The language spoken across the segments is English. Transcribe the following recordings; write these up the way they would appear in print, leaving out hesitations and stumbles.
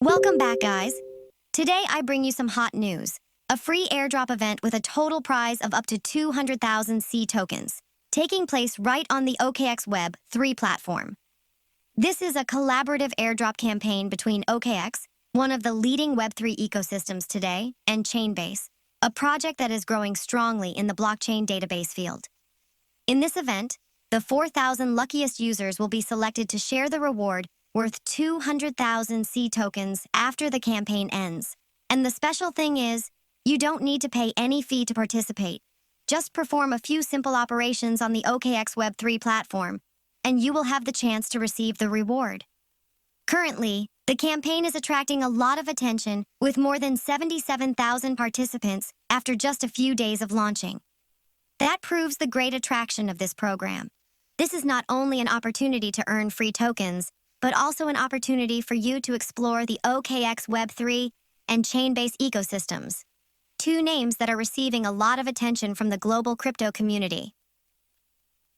Welcome back, guys. Today I bring you some hot news. A free airdrop event with a total prize of up to 200,000 C tokens, taking place right on the OKX Web3 platform. This is a collaborative airdrop campaign between OKX, one of the leading Web3 ecosystems today, and Chainbase, a project that is growing strongly in the blockchain database field. In this event, the 4,000 luckiest users will be selected to share the reward worth 200,000 C tokens after the campaign ends. And the special thing is, you don't need to pay any fee to participate. Just perform a few simple operations on the OKX Web3 platform, and you will have the chance to receive the reward. Currently, the campaign is attracting a lot of attention with more than 77,000 participants after just a few days of launching. That proves the great attraction of this program. This is not only an opportunity to earn free tokens, but also an opportunity for you to explore the OKX Web3 and Chainbase ecosystems, two names that are receiving a lot of attention from the global crypto community.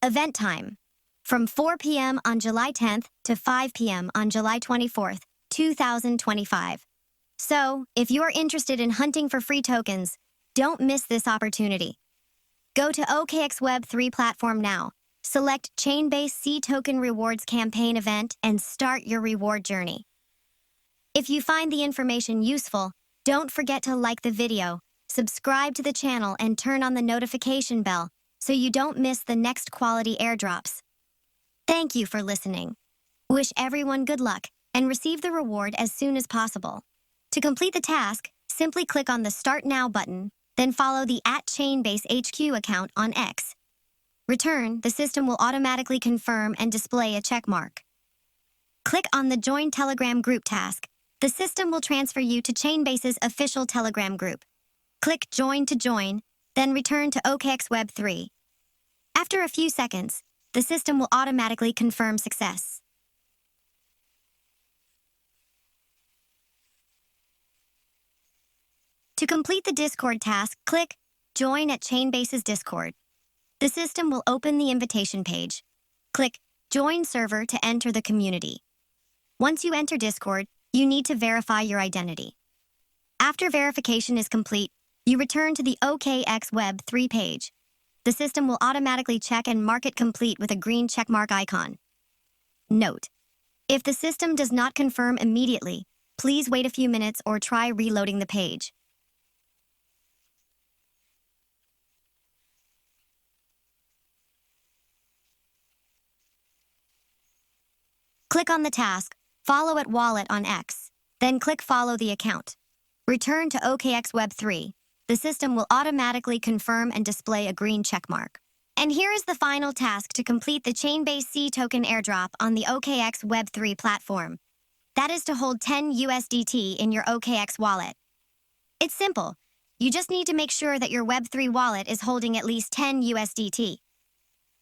Event time, from 4 p.m. on July 10th to 5 p.m. on July 24th, 2025. So, if you're interested in hunting for free tokens, don't miss this opportunity. Go to OKX Web3 platform now. Select Chainbase C Token Rewards Campaign event and start your reward journey. If you find the information useful, don't forget to like the video, subscribe to the channel, and turn on the notification bell so you don't miss the next quality airdrops. Thank you for listening. Wish everyone good luck and receive the reward as soon as possible. To complete the task, simply click on the Start Now button, then follow the @Chainbase HQ account on X. Return, the system will automatically confirm and display a checkmark. Click on the Join Telegram Group task. The system will transfer you to Chainbase's official Telegram group. Click Join to join, then return to OKX Web3. After a few seconds, the system will automatically confirm success. To complete the Discord task, click Join at Chainbase's Discord. The system will open the invitation page. Click Join Server to enter the community. Once you enter Discord, you need to verify your identity. After verification is complete, you return to the OKX Web3 page. The system will automatically check and mark it complete with a green checkmark icon. Note: if the system does not confirm immediately, please wait a few minutes or try reloading the page. Click on the task, Follow at Wallet on X, then click Follow the account. Return to OKX Web3. The system will automatically confirm and display a green checkmark. And here is the final task to complete the Chainbase C token airdrop on the OKX Web3 platform. That is to hold 10 USDT in your OKX wallet. It's simple. You just need to make sure that your Web3 wallet is holding at least 10 USDT.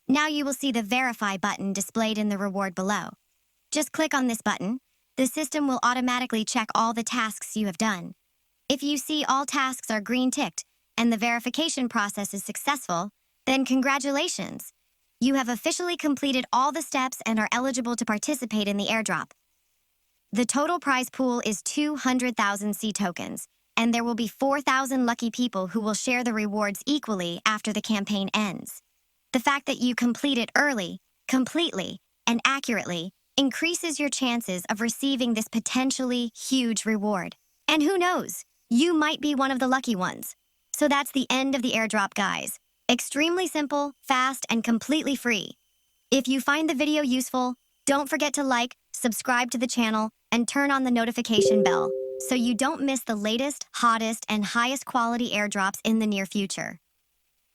Now you will see the Verify button displayed in the reward below. Just click on this button. The system will automatically check all the tasks you have done. If you see all tasks are green ticked and the verification process is successful, then congratulations! You have officially completed all the steps and are eligible to participate in the airdrop. The total prize pool is 200,000 C tokens, and there will be 4,000 lucky people who will share the rewards equally after the campaign ends. The fact that you complete it early, completely, and accurately increases your chances of receiving this potentially huge reward. And who knows, you might be one of the lucky ones. So that's the end of the airdrop, guys. Extremely simple, fast, and completely free. If you find the video useful, don't forget to like, subscribe to the channel, and turn on the notification bell so you don't miss the latest, hottest, and highest quality airdrops in the near future.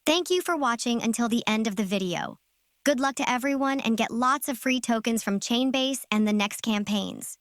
Thank you for watching until the end of the video. Good luck to everyone and get lots of free tokens from Chainbase and the next campaigns.